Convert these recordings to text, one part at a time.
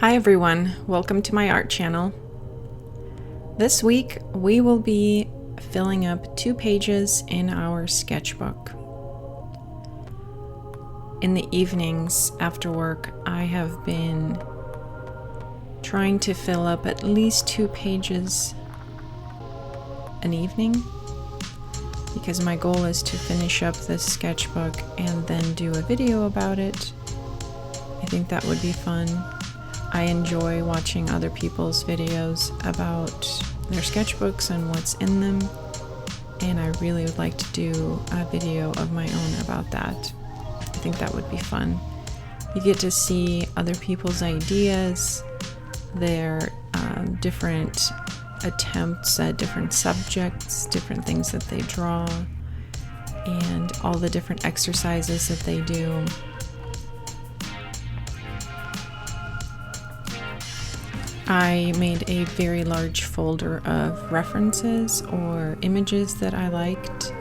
Hi everyone, welcome to my art channel. This week we will be filling up 2 pages in our sketchbook. In the evenings after work, I have been trying to fill up at least 2 pages an evening because my goal is to finish up this sketchbook and then do a video about it. I think that would be fun. I enjoy watching other people's videos about their sketchbooks and what's in them, and I really would like to do a video of my own about that. I think that would be fun. You get to see other people's ideas, their different attempts at different subjects, different things that they draw, and all the different exercises that they do. I made a very large folder of references or images that I liked,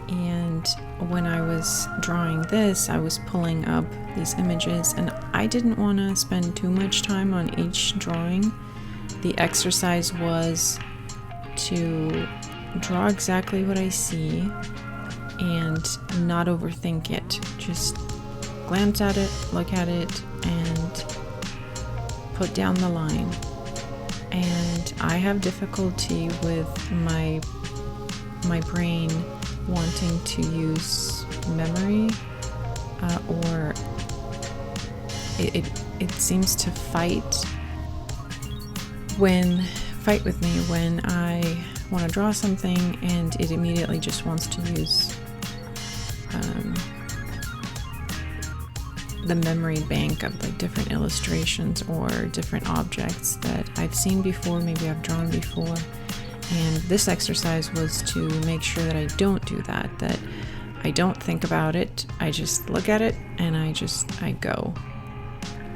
and when I was drawing this, I was pulling up these images, and I didn't want to spend too much time on each drawing. The exercise was to draw exactly what I see and not overthink it. Just glance at it, look at it, and put down the line. And I have difficulty with my brain wanting to use memory, or it seems to fight with me when I want to draw something, and it immediately just wants to use the memory bank of like different illustrations or different objects that I've seen before, maybe I've drawn before. And this exercise was to make sure that I don't do that I don't think about it, I just look at it and I go.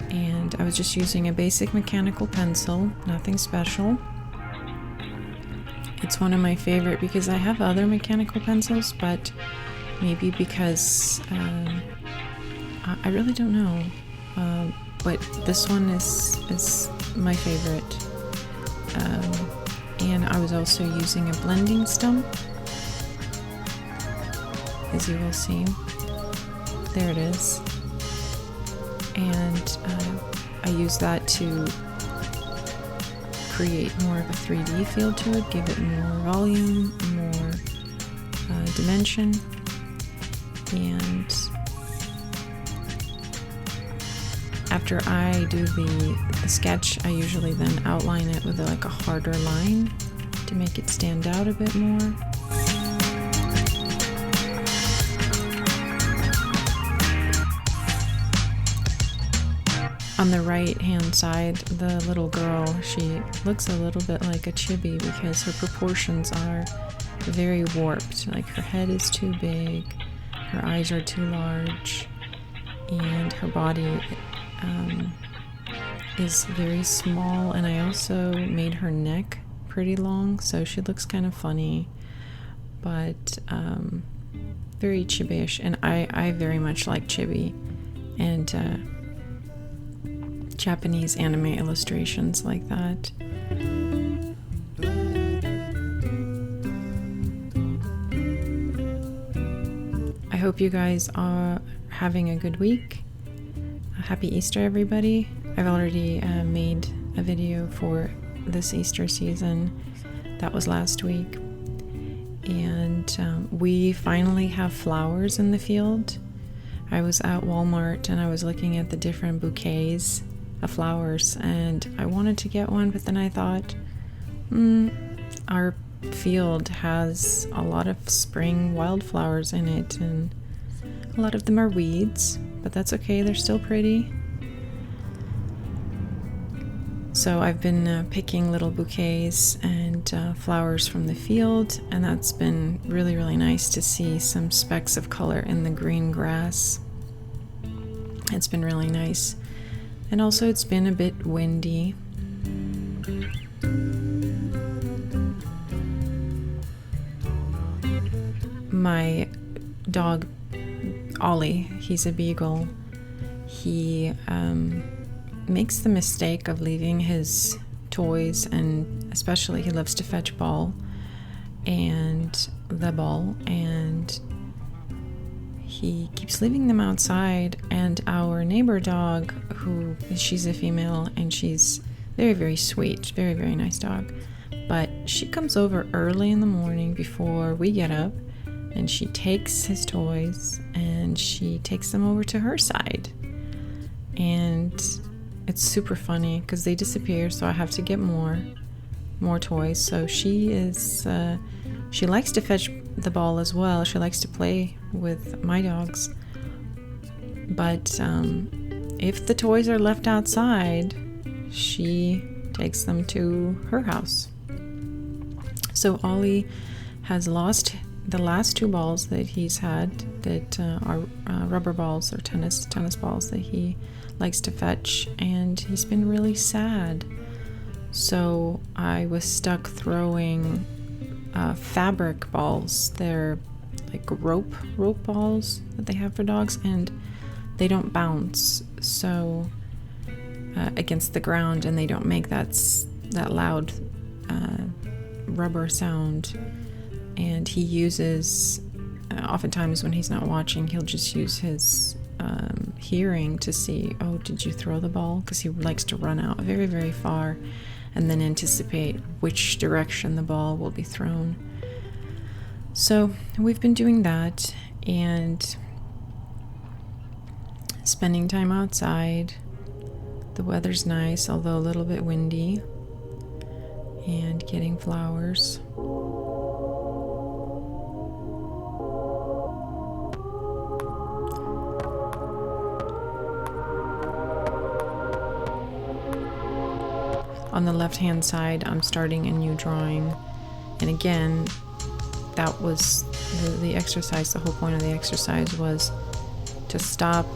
And I was just using a basic mechanical pencil, nothing special. It's one of my favorite because I have other mechanical pencils, but maybe because I really don't know, but this one is my favorite. And I was also using a blending stump, as you will see. There it is. And I use that to create more of a 3D feel to it, give it more volume, more dimension, and after I do the sketch, I usually then outline it with like a harder line to make it stand out a bit more. On the right hand side, the little girl, she looks a little bit like a chibi because her proportions are very warped. Like her head is too big, her eyes are too large, and her body is very small. And I also made her neck pretty long, so she looks kind of funny, but very chibi-ish. And I very much like chibi and Japanese anime illustrations like that. I hope you guys are having a good week. Happy Easter, everybody. I've already made a video for this Easter season. That was last week. And we finally have flowers in the field. I was at Walmart and I was looking at the different bouquets of flowers, and I wanted to get one, but then I thought, our field has a lot of spring wildflowers in it, and a lot of them are weeds, but that's okay, they're still pretty. So I've been picking little bouquets and flowers from the field, and that's been really, really nice to see some specks of color in the green grass. It's been really nice. And also it's been a bit windy. My dog, Ollie, he's a beagle. He makes the mistake of leaving his toys, and especially he loves to fetch the ball, and he keeps leaving them outside. And our neighbor dog, she's a female, and she's very, very sweet, very, very nice dog, but she comes over early in the morning before we get up, and she takes his toys and she takes them over to her side. And it's super funny because they disappear, so I have to get more toys. So she likes to fetch the ball as well. She likes to play with my dogs. But if the toys are left outside, she takes them to her house. So Ollie has lost the last 2 balls that he's had that are rubber balls or tennis balls that he likes to fetch, and he's been really sad. So I was stuck throwing fabric balls. They're like rope balls that they have for dogs, and they don't bounce against the ground, and they don't make that loud rubber sound. And he uses, oftentimes when he's not watching, he'll just use his hearing to see, oh, did you throw the ball? Because he likes to run out very, very far and then anticipate which direction the ball will be thrown. So we've been doing that and spending time outside. The weather's nice, although a little bit windy, and getting flowers. On the left-hand side, I'm starting a new drawing. And again, that was the exercise. The whole point of the exercise was to stop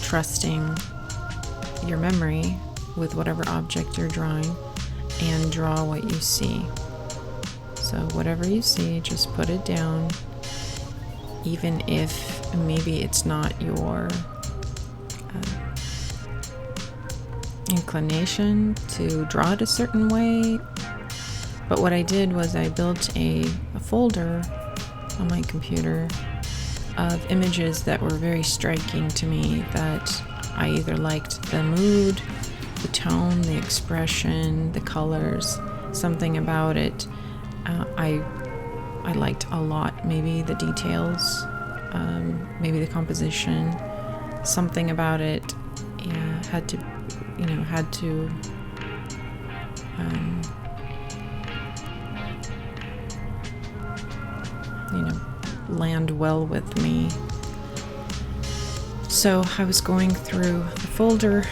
trusting your memory with whatever object you're drawing and draw what you see. So whatever you see, just put it down, even if maybe it's not your inclination to draw it a certain way. But what I did was I built a folder on my computer of images that were very striking to me, that I either liked the mood, the tone, the expression, the colors, something about it I liked a lot. Maybe the details, maybe the composition, something about it had to land well with me. So I was going through the folder,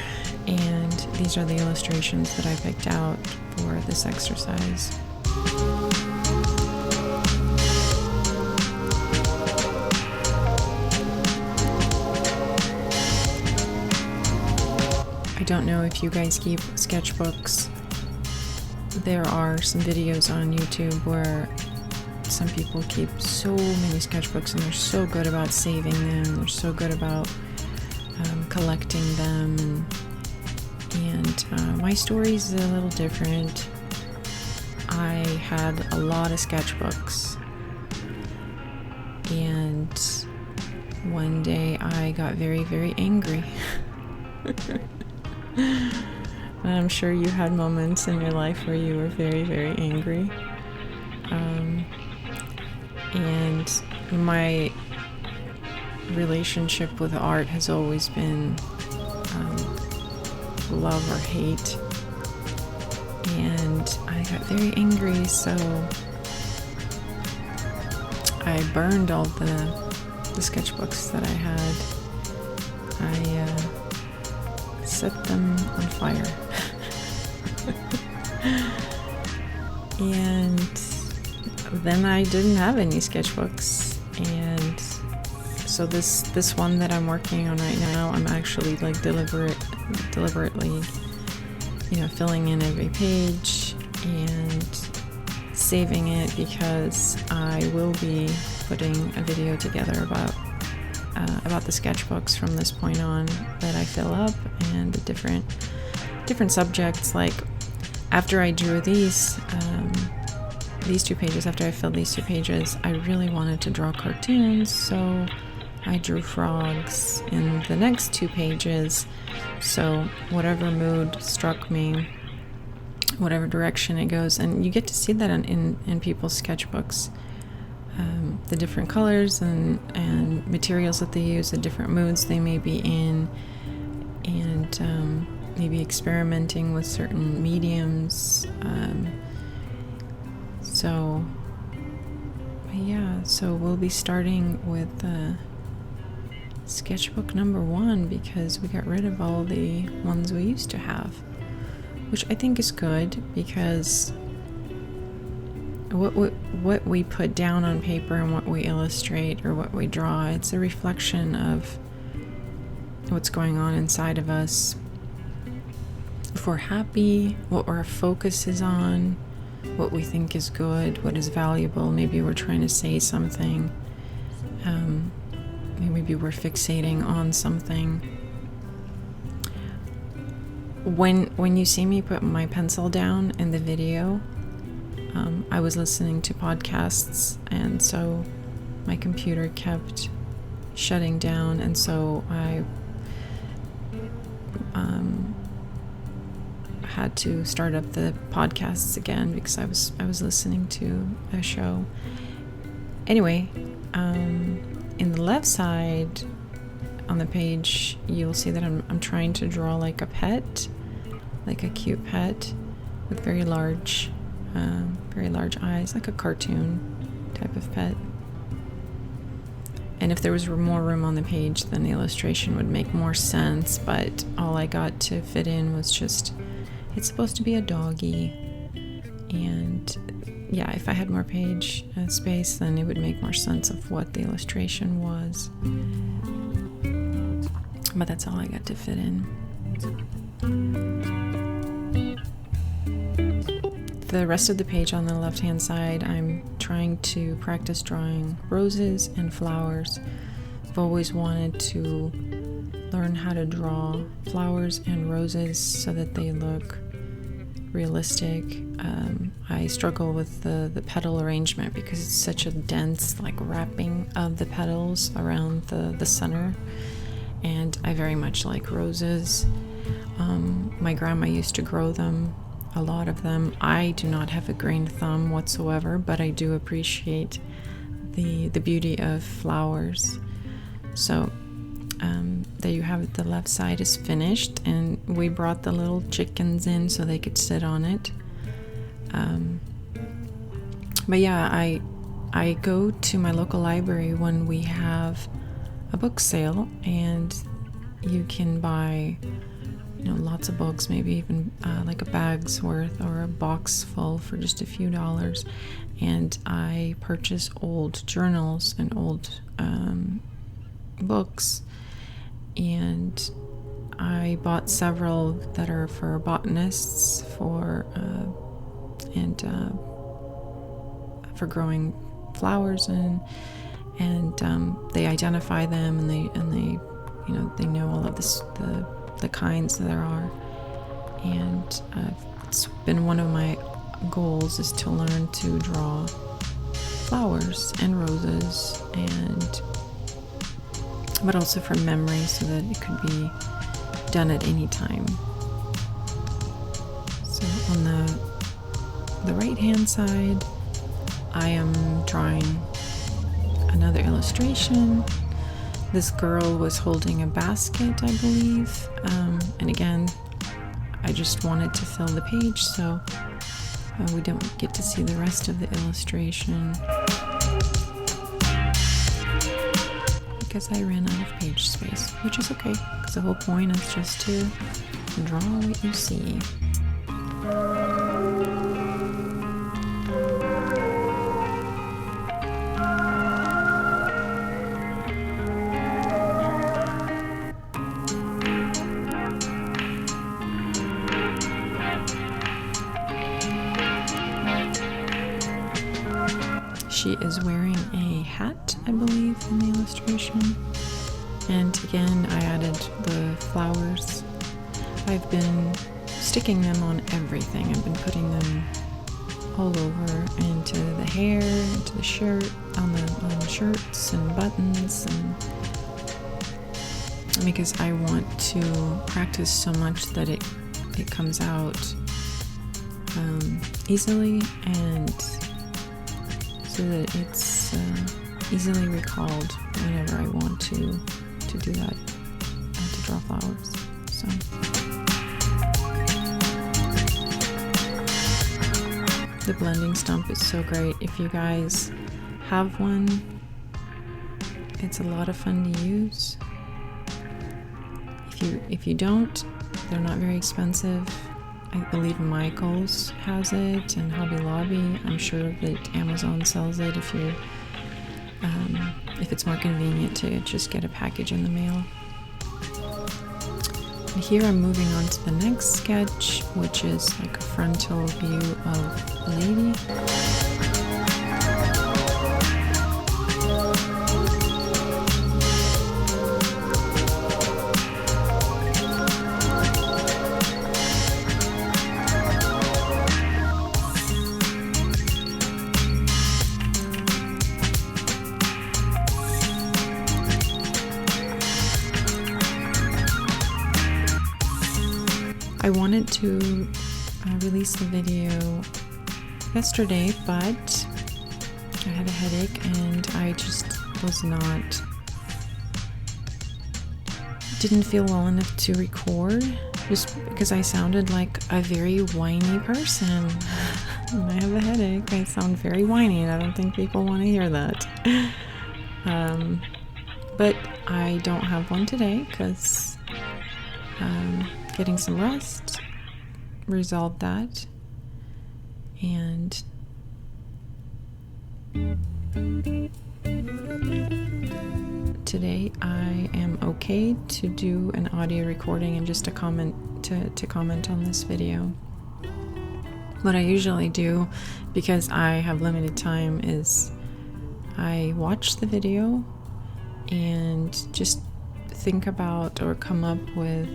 and these are the illustrations that I picked out for this exercise. I don't know if you guys keep sketchbooks. There are some videos on YouTube where some people keep so many sketchbooks, and they're so good about saving them. They're so good about collecting them. And my story is a little different. I had a lot of sketchbooks, and one day I got very, very angry. I'm sure you had moments in your life where you were very, very angry. And my relationship with art has always been love or hate. And I got very angry, so I burned all the sketchbooks that I had. I set them on fire. And then I didn't have any sketchbooks, and so this one that I'm working on right now, I'm actually like deliberately filling in every page and saving it, because I will be putting a video together about about the sketchbooks from this point on that I fill up, and the different subjects. Like after I drew these 2 pages, after I filled these 2 pages, I really wanted to draw cartoons, so I drew frogs in the next 2 pages. So whatever mood struck me, whatever direction it goes, and you get to see that in people's sketchbooks, the different colors and materials that they use, the different moods they may be in, and maybe experimenting with certain mediums. So we'll be starting with sketchbook number 1, because we got rid of all the ones we used to have, which I think is good, because what we put down on paper and what we illustrate or what we draw, it's a reflection of what's going on inside of us. If we're happy, what our focus is on, what we think is good, what is valuable. Maybe we're trying to say something. Maybe we're fixating on something. When you see me put my pencil down in the video, I was listening to podcasts, and so my computer kept shutting down, and so I had to start up the podcasts again because I was listening to a show. Anyway, in the left side on the page, you'll see that I'm trying to draw like a pet, like a cute pet with very large eyes, like a cartoon type of pet. And if there was more room on the page, then the illustration would make more sense, but all I got to fit in was just, it's supposed to be a doggie. And yeah, if I had more page space, then it would make more sense of what the illustration was. But that's all I got to fit in. The rest of the page on the left-hand side, I'm trying to practice drawing roses and flowers. I've always wanted to learn how to draw flowers and roses so that they look realistic. I struggle with the petal arrangement because it's such a dense like wrapping of the petals around the center, and I very much like roses. My grandma used to grow them, a lot of them. I do not have a green thumb whatsoever, but I do appreciate the beauty of flowers. So there you have it. The left side is finished, and we brought the little chickens in so they could sit on it. But yeah, I go to my local library when we have a book sale, and you can buy lots of books, maybe even like a bag's worth or a box full for just a few dollars. And I purchase old journals and old books, and I bought several that are for botanists, for growing flowers, and they identify them, and they know all of the kinds that there are. And it's been one of my goals is to learn to draw flowers and roses, but also from memory, so that it could be done at any time. So on the right hand side, I am drawing another illustration. This girl was holding a basket, I believe, and again, I just wanted to fill the page, so we don't get to see the rest of the illustration because I ran out of page space, which is okay, because the whole point is just to draw what you see. She is wearing a hat, I believe, in the illustration. And again, I added the flowers. I've been sticking them on everything. I've been putting them all over, into the hair, into the shirt, on the shirts and buttons, and because I want to practice so much that it comes out easily, and so that it's easily recalled whenever I want to do that and to draw flowers. So the blending stump is so great. If you guys have one, it's a lot of fun to use. If you don't, they're not very expensive. I believe Michael's has it, and Hobby Lobby. I'm sure that Amazon sells it if it's more convenient to just get a package in the mail. And here I'm moving on to the next sketch, which is like a frontal view of a lady. I wanted to release the video yesterday, but I had a headache and I just didn't feel well enough to record, just because I sounded like a very whiny person. When I have a headache, I sound very whiny, and I don't think people want to hear that. But I don't have one today because getting some rest resolved that, and today I am okay to do an audio recording and just to comment on this video. What I usually do, because I have limited time, is I watch the video and just think about or come up with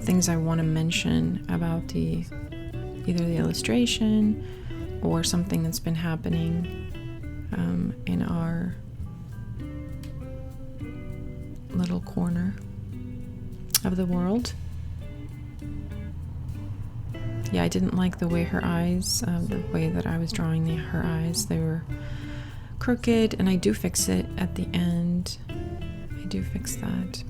things I want to mention about either the illustration or something that's been happening in our little corner of the world. Yeah, I didn't like the way her eyes, the way that I was drawing her eyes. They were crooked, and I do fix it at the end. I do fix that.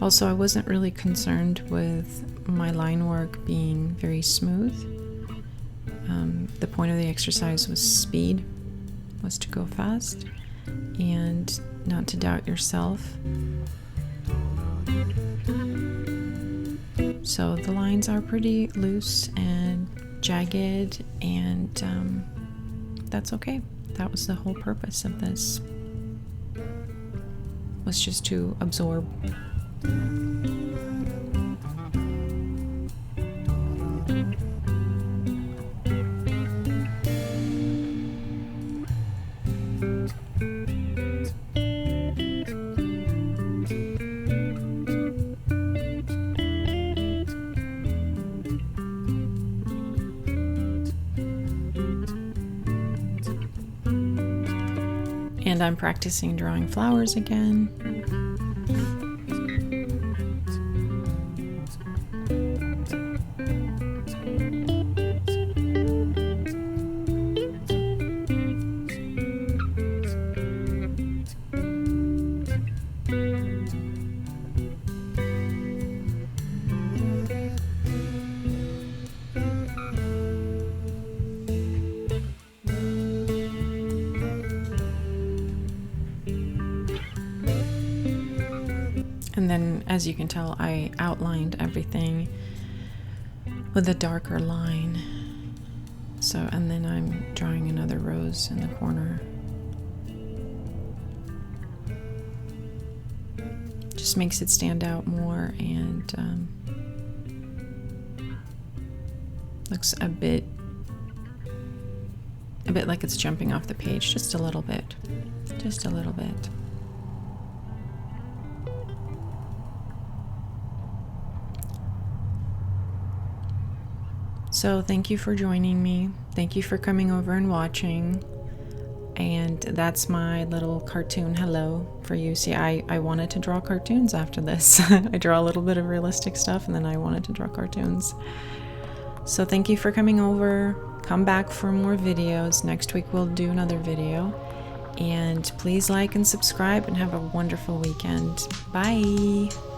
Also, I wasn't really concerned with my line work being very smooth. The point of the exercise was speed, was to go fast and not to doubt yourself. So the lines are pretty loose and jagged, and that's okay. That was the whole purpose of this, was just to absorb. And I'm practicing drawing flowers again. And then, as you can tell, I outlined everything with a darker line. So, and then I'm drawing another rose in the corner. Just makes it stand out more, and looks a bit a bit like it's jumping off the page, just a little bit. Just a little bit. So thank you for joining me. Thank you for coming over and watching. And that's my little cartoon hello for you. See, I wanted to draw cartoons after this. I draw a little bit of realistic stuff and then I wanted to draw cartoons. So thank you for coming over. Come back for more videos. Next week we'll do another video. And please like and subscribe and have a wonderful weekend. Bye!